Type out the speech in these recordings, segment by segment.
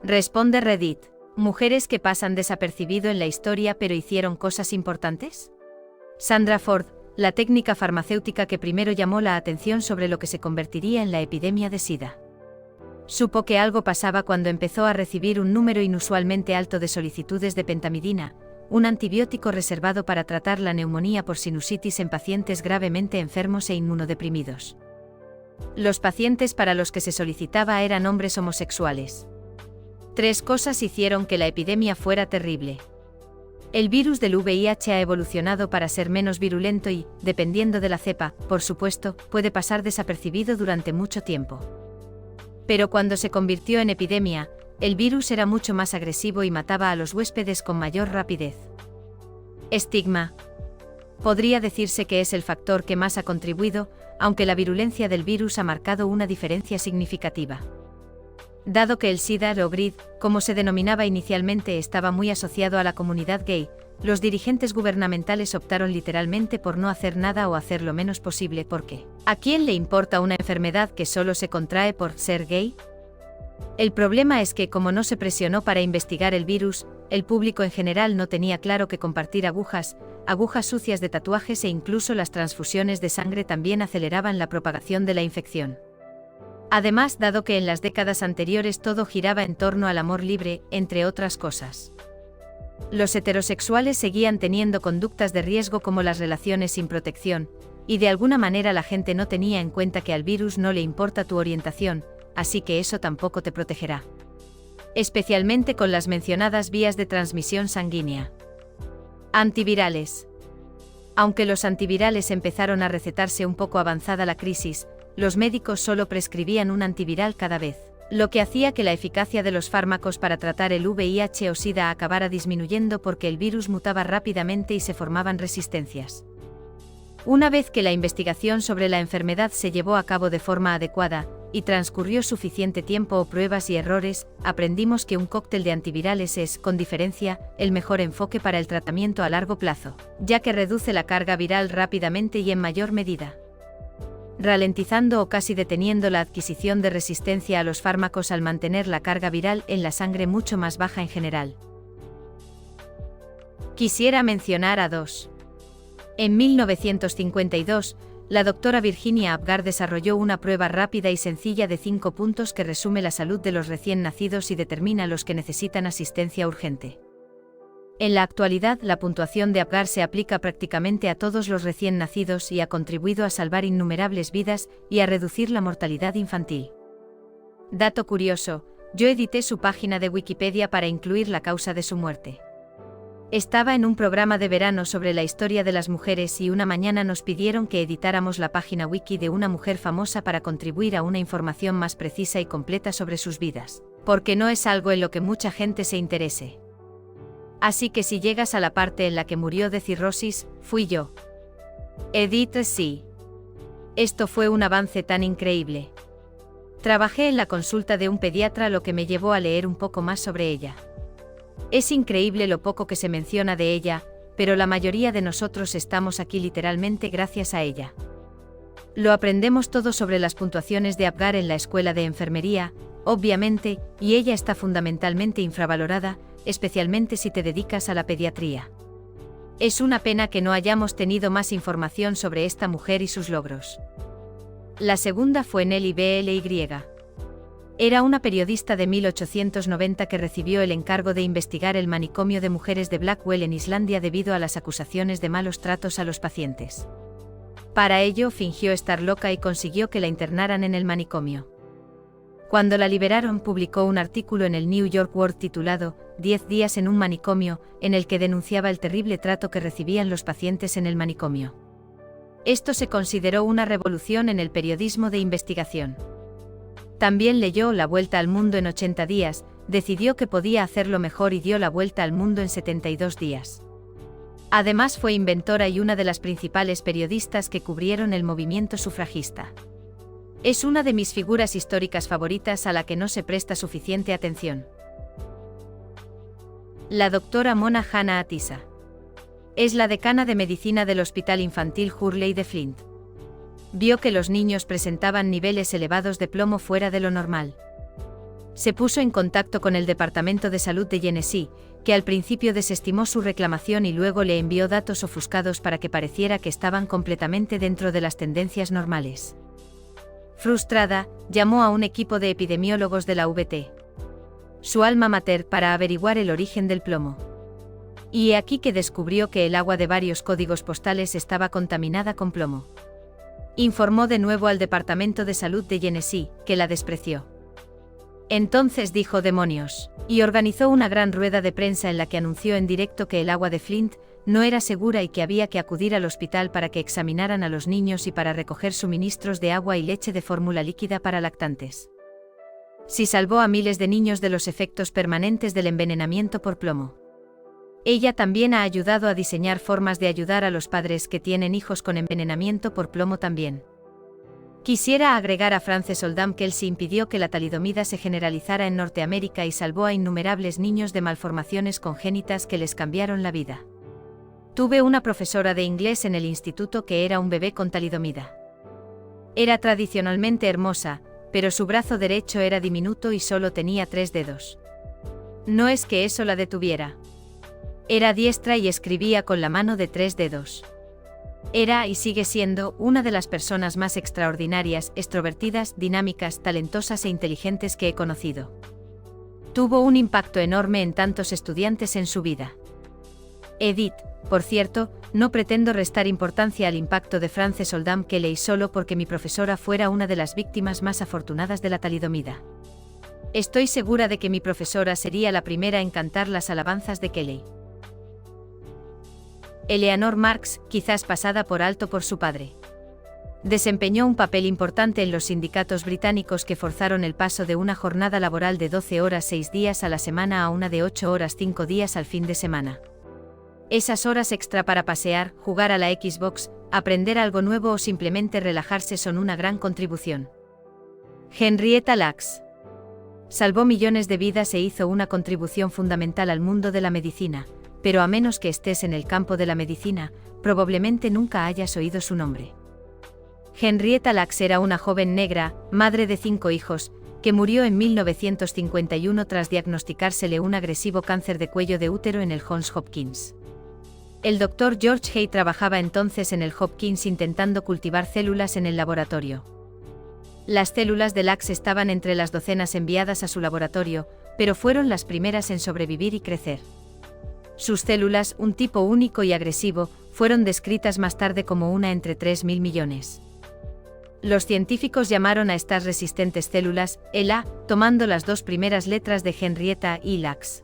Responde Reddit. ¿Mujeres que pasan desapercibido en la historia pero hicieron cosas importantes? Sandra Ford, la técnica farmacéutica que primero llamó la atención sobre lo que se convertiría en la epidemia de SIDA. Supo que algo pasaba cuando empezó a recibir un número inusualmente alto de solicitudes de pentamidina, un antibiótico reservado para tratar la neumonía por sinusitis en pacientes gravemente enfermos e inmunodeprimidos. Los pacientes para los que se solicitaba eran hombres homosexuales. 3 cosas hicieron que la epidemia fuera terrible. El virus del VIH ha evolucionado para ser menos virulento y, dependiendo de la cepa, por supuesto, puede pasar desapercibido durante mucho tiempo. Pero cuando se convirtió en epidemia, el virus era mucho más agresivo y mataba a los huéspedes con mayor rapidez. Estigma. Podría decirse que es el factor que más ha contribuido, aunque la virulencia del virus ha marcado una diferencia significativa. Dado que el SIDA o GRID, como se denominaba inicialmente, estaba muy asociado a la comunidad gay, los dirigentes gubernamentales optaron literalmente por no hacer nada o hacer lo menos posible porque ¿a quién le importa una enfermedad que solo se contrae por ser gay? El problema es que como no se presionó para investigar el virus, el público en general no tenía claro que compartir agujas sucias de tatuajes e incluso las transfusiones de sangre también aceleraban la propagación de la infección. Además, dado que en las décadas anteriores todo giraba en torno al amor libre, entre otras cosas. Los heterosexuales seguían teniendo conductas de riesgo como las relaciones sin protección, y de alguna manera la gente no tenía en cuenta que al virus no le importa tu orientación, así que eso tampoco te protegerá. Especialmente con las mencionadas vías de transmisión sanguínea. Antivirales. Aunque los antivirales empezaron a recetarse un poco avanzada la crisis, los médicos solo prescribían un antiviral cada vez, lo que hacía que la eficacia de los fármacos para tratar el VIH o SIDA acabara disminuyendo porque el virus mutaba rápidamente y se formaban resistencias. Una vez que la investigación sobre la enfermedad se llevó a cabo de forma adecuada, y transcurrió suficiente tiempo o pruebas y errores, aprendimos que un cóctel de antivirales es, con diferencia, el mejor enfoque para el tratamiento a largo plazo, ya que reduce la carga viral rápidamente y en mayor medida, ralentizando o casi deteniendo la adquisición de resistencia a los fármacos al mantener la carga viral en la sangre mucho más baja en general. Quisiera mencionar a 2. En 1952, la doctora Virginia Apgar desarrolló una prueba rápida y sencilla de 5 puntos que resume la salud de los recién nacidos y determina los que necesitan asistencia urgente. En la actualidad, la puntuación de Apgar se aplica prácticamente a todos los recién nacidos y ha contribuido a salvar innumerables vidas y a reducir la mortalidad infantil. Dato curioso, yo edité su página de Wikipedia para incluir la causa de su muerte. Estaba en un programa de verano sobre la historia de las mujeres y una mañana nos pidieron que editáramos la página wiki de una mujer famosa para contribuir a una información más precisa y completa sobre sus vidas, porque no es algo en lo que mucha gente se interese. Así que si llegas a la parte en la que murió de cirrosis, fui yo. Edith, sí. Esto fue un avance tan increíble. Trabajé en la consulta de un pediatra, lo que me llevó a leer un poco más sobre ella. Es increíble lo poco que se menciona de ella, pero la mayoría de nosotros estamos aquí literalmente gracias a ella. Lo aprendemos todo sobre las puntuaciones de Apgar en la escuela de enfermería, obviamente, y ella está fundamentalmente infravalorada, especialmente si te dedicas a la pediatría. Es una pena que no hayamos tenido más información sobre esta mujer y sus logros. La segunda fue Nellie Bly. Era una periodista de 1890 que recibió el encargo de investigar el manicomio de mujeres de Blackwell en Islandia debido a las acusaciones de malos tratos a los pacientes. Para ello fingió estar loca y consiguió que la internaran en el manicomio. Cuando la liberaron, publicó un artículo en el New York World titulado 10 días en un manicomio, en el que denunciaba el terrible trato que recibían los pacientes en el manicomio. Esto se consideró una revolución en el periodismo de investigación. También leyó La Vuelta al Mundo en 80 días, decidió que podía hacerlo mejor y dio la vuelta al mundo en 72 días. Además fue inventora y una de las principales periodistas que cubrieron el movimiento sufragista. Es una de mis figuras históricas favoritas a la que no se presta suficiente atención. La doctora Mona Hanna-Attisha. Es la decana de medicina del Hospital Infantil Hurley de Flint. Vio que los niños presentaban niveles elevados de plomo fuera de lo normal. Se puso en contacto con el Departamento de Salud de Genesee, que al principio desestimó su reclamación y luego le envió datos ofuscados para que pareciera que estaban completamente dentro de las tendencias normales. Frustrada, llamó a un equipo de epidemiólogos de la VT, su alma mater, para averiguar el origen del plomo. Y he aquí que descubrió que el agua de varios códigos postales estaba contaminada con plomo. Informó de nuevo al Departamento de Salud de Genesee, que la despreció. Entonces dijo demonios, y organizó una gran rueda de prensa en la que anunció en directo que el agua de Flint no era segura y que había que acudir al hospital para que examinaran a los niños y para recoger suministros de agua y leche de fórmula líquida para lactantes. Sí salvó a miles de niños de los efectos permanentes del envenenamiento por plomo. Ella también ha ayudado a diseñar formas de ayudar a los padres que tienen hijos con envenenamiento por plomo también. Quisiera agregar a Frances Oldham que él sí impidió que la talidomida se generalizara en Norteamérica y salvó a innumerables niños de malformaciones congénitas que les cambiaron la vida. Tuve una profesora de inglés en el instituto que era un bebé con talidomida. Era tradicionalmente hermosa, pero su brazo derecho era diminuto y solo tenía 3 dedos. No es que eso la detuviera. Era diestra y escribía con la mano de 3 dedos. Era y sigue siendo una de las personas más extraordinarias, extrovertidas, dinámicas, talentosas e inteligentes que he conocido. Tuvo un impacto enorme en tantos estudiantes en su vida. Edith, por cierto, no pretendo restar importancia al impacto de Frances Oldham Kelly solo porque mi profesora fuera una de las víctimas más afortunadas de la talidomida. Estoy segura de que mi profesora sería la primera en cantar las alabanzas de Kelly. Eleanor Marx, quizás pasada por alto por su padre. Desempeñó un papel importante en los sindicatos británicos que forzaron el paso de una jornada laboral de 12 horas 6 días a la semana a una de 8 horas 5 días al fin de semana. Esas horas extra para pasear, jugar a la Xbox, aprender algo nuevo o simplemente relajarse son una gran contribución. Henrietta Lacks salvó millones de vidas e hizo una contribución fundamental al mundo de la medicina, pero a menos que estés en el campo de la medicina, probablemente nunca hayas oído su nombre. Henrietta Lacks era una joven negra, madre de 5 hijos, que murió en 1951 tras diagnosticársele un agresivo cáncer de cuello de útero en el Johns Hopkins. El doctor George Hay trabajaba entonces en el Hopkins intentando cultivar células en el laboratorio. Las células de Lacks estaban entre las docenas enviadas a su laboratorio, pero fueron las primeras en sobrevivir y crecer. Sus células, un tipo único y agresivo, fueron descritas más tarde como una entre 3.000 millones. Los científicos llamaron a estas resistentes células ELA, tomando las 2 primeras letras de Henrietta y Lacks.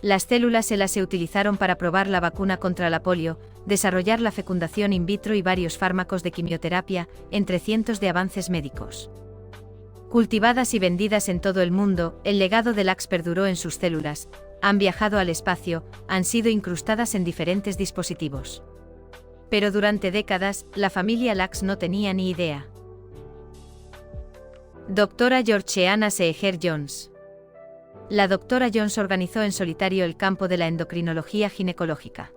Las células ELA se utilizaron para probar la vacuna contra la polio, desarrollar la fecundación in vitro y varios fármacos de quimioterapia, entre cientos de avances médicos. Cultivadas y vendidas en todo el mundo, el legado de Lacks perduró en sus células, han viajado al espacio, han sido incrustadas en diferentes dispositivos. Pero durante décadas, la familia Lacks no tenía ni idea. Doctora Georgiana Seeger Jones. La doctora Jones organizó en solitario el campo de la endocrinología ginecológica.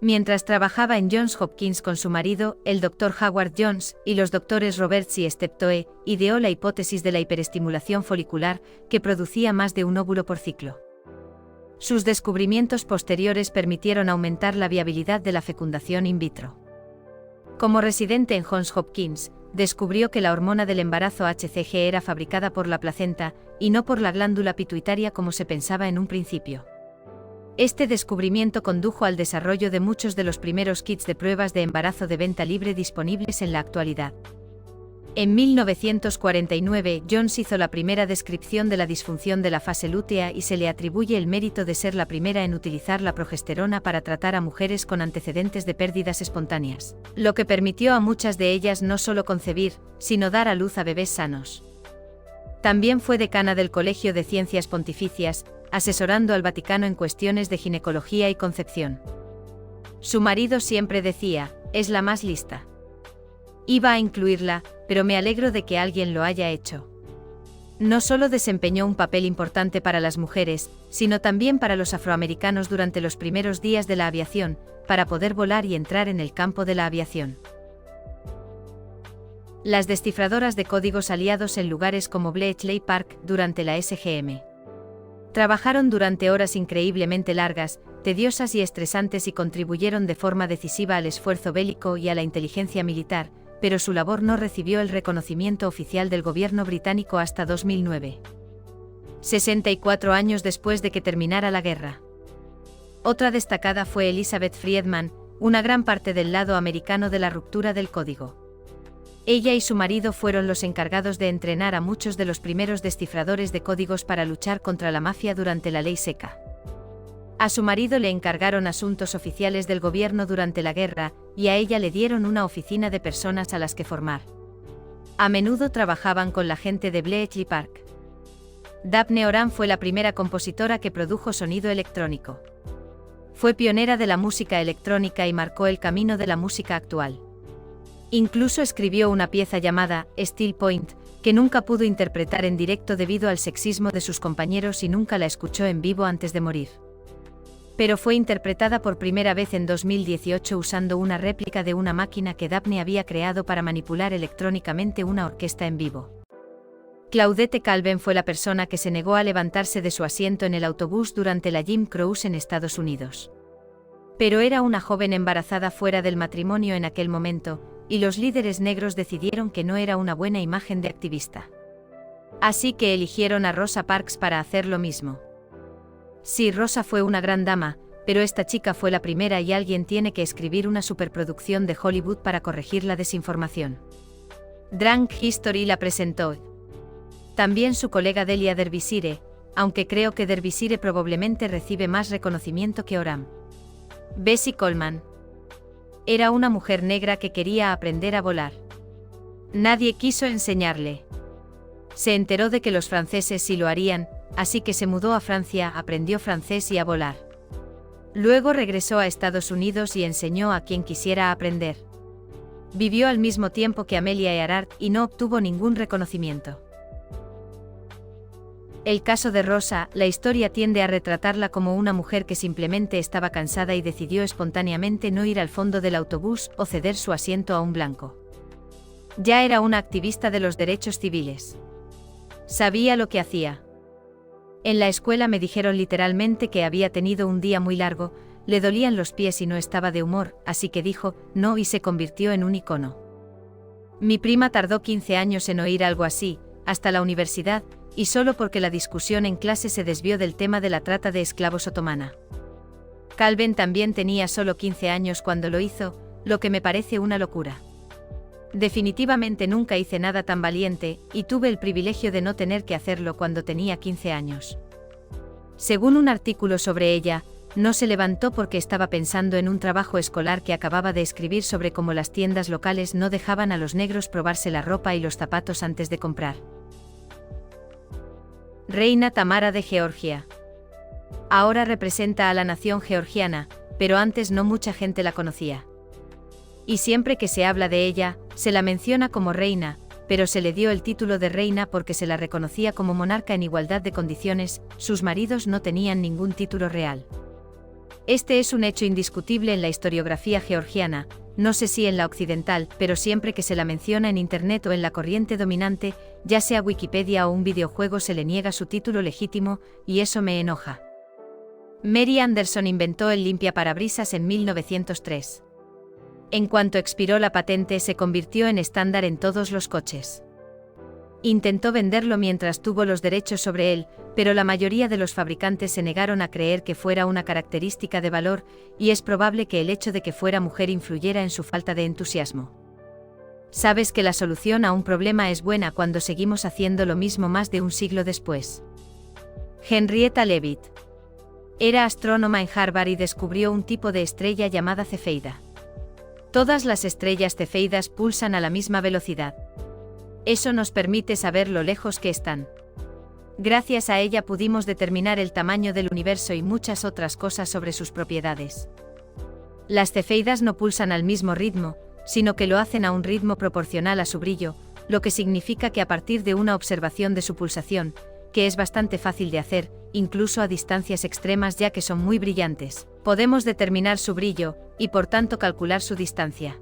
Mientras trabajaba en Johns Hopkins con su marido, el Dr. Howard Jones, y los doctores Roberts y Steptoe, ideó la hipótesis de la hiperestimulación folicular, que producía más de un óvulo por ciclo. Sus descubrimientos posteriores permitieron aumentar la viabilidad de la fecundación in vitro. Como residente en Johns Hopkins, descubrió que la hormona del embarazo HCG era fabricada por la placenta, y no por la glándula pituitaria como se pensaba en un principio. Este descubrimiento condujo al desarrollo de muchos de los primeros kits de pruebas de embarazo de venta libre disponibles en la actualidad. En 1949, Jones hizo la primera descripción de la disfunción de la fase lútea y se le atribuye el mérito de ser la primera en utilizar la progesterona para tratar a mujeres con antecedentes de pérdidas espontáneas, lo que permitió a muchas de ellas no solo concebir, sino dar a luz a bebés sanos. También fue decana del Colegio de Ciencias Pontificias, asesorando al Vaticano en cuestiones de ginecología y concepción. Su marido siempre decía, es la más lista. Iba a incluirla, pero me alegro de que alguien lo haya hecho. No solo desempeñó un papel importante para las mujeres, sino también para los afroamericanos durante los primeros días de la aviación, para poder volar y entrar en el campo de la aviación. las descifradoras de códigos aliados en lugares como Bletchley Park durante la SGM. Trabajaron durante horas increíblemente largas, tediosas y estresantes y contribuyeron de forma decisiva al esfuerzo bélico y a la inteligencia militar, pero su labor no recibió el reconocimiento oficial del gobierno británico hasta 2009. 64 años después de que terminara la guerra. Otra destacada fue Elizabeth Friedman, una gran parte del lado americano de la ruptura del código. Ella y su marido fueron los encargados de entrenar a muchos de los primeros descifradores de códigos para luchar contra la mafia durante la ley seca. A su marido le encargaron asuntos oficiales del gobierno durante la guerra, y a ella le dieron una oficina de personas a las que formar. A menudo trabajaban con la gente de Bletchley Park. Daphne Oram fue la primera compositora que produjo sonido electrónico. Fue pionera de la música electrónica y marcó el camino de la música actual. Incluso escribió una pieza llamada Steel Point, que nunca pudo interpretar en directo debido al sexismo de sus compañeros y nunca la escuchó en vivo antes de morir. Pero fue interpretada por primera vez en 2018 usando una réplica de una máquina que Daphne había creado para manipular electrónicamente una orquesta en vivo. Claudette Colvin fue la persona que se negó a levantarse de su asiento en el autobús durante la Jim Crow en Estados Unidos. Pero era una joven embarazada fuera del matrimonio en aquel momento, y los líderes negros decidieron que no era una buena imagen de activista. Así que eligieron a Rosa Parks para hacer lo mismo. Sí, Rosa fue una gran dama, pero esta chica fue la primera y alguien tiene que escribir una superproducción de Hollywood para corregir la desinformación. Drunk History la presentó. También su colega Delia Derbyshire, aunque creo que Derbyshire probablemente recibe más reconocimiento que Oram. Bessie Coleman. Era una mujer negra que quería aprender a volar. Nadie quiso enseñarle. Se enteró de que los franceses sí lo harían, así que se mudó a Francia, aprendió francés y a volar. Luego regresó a Estados Unidos y enseñó a quien quisiera aprender. Vivió al mismo tiempo que Amelia Earhart y no obtuvo ningún reconocimiento. El caso de Rosa, la historia tiende a retratarla como una mujer que simplemente estaba cansada y decidió espontáneamente no ir al fondo del autobús o ceder su asiento a un blanco. Ya era una activista de los derechos civiles. Sabía lo que hacía. En la escuela me dijeron literalmente que había tenido un día muy largo, le dolían los pies y no estaba de humor, así que dijo no y se convirtió en un icono. Mi prima tardó 15 años en oír algo así, hasta la universidad, y solo porque la discusión en clase se desvió del tema de la trata de esclavos otomana. Colvin también tenía solo 15 años cuando lo hizo, lo que me parece una locura. Definitivamente nunca hice nada tan valiente, y tuve el privilegio de no tener que hacerlo cuando tenía 15 años. Según un artículo sobre ella, no se levantó porque estaba pensando en un trabajo escolar que acababa de escribir sobre cómo las tiendas locales no dejaban a los negros probarse la ropa y los zapatos antes de comprar. Reina Tamara de Georgia. Ahora representa a la nación georgiana, pero antes no mucha gente la conocía. Y siempre que se habla de ella, se la menciona como reina, pero se le dio el título de reina porque se la reconocía como monarca en igualdad de condiciones, sus maridos no tenían ningún título real. Este es un hecho indiscutible en la historiografía georgiana, no sé si en la occidental, pero siempre que se la menciona en Internet o en la corriente dominante, ya sea Wikipedia o un videojuego, se le niega su título legítimo, y eso me enoja. Mary Anderson inventó el limpiaparabrisas en 1903. En cuanto expiró la patente, se convirtió en estándar en todos los coches. Intentó venderlo mientras tuvo los derechos sobre él, pero la mayoría de los fabricantes se negaron a creer que fuera una característica de valor, y es probable que el hecho de que fuera mujer influyera en su falta de entusiasmo. Sabes que la solución a un problema es buena cuando seguimos haciendo lo mismo más de un siglo después. Henrietta Leavitt. Era astrónoma en Harvard y descubrió un tipo de estrella llamada cefeida. Todas las estrellas cefeidas pulsan a la misma velocidad. Eso nos permite saber lo lejos que están. Gracias a ella pudimos determinar el tamaño del universo y muchas otras cosas sobre sus propiedades. Las cefeidas no pulsan al mismo ritmo, sino que lo hacen a un ritmo proporcional a su brillo, lo que significa que a partir de una observación de su pulsación, que es bastante fácil de hacer, incluso a distancias extremas ya que son muy brillantes, podemos determinar su brillo, y por tanto calcular su distancia.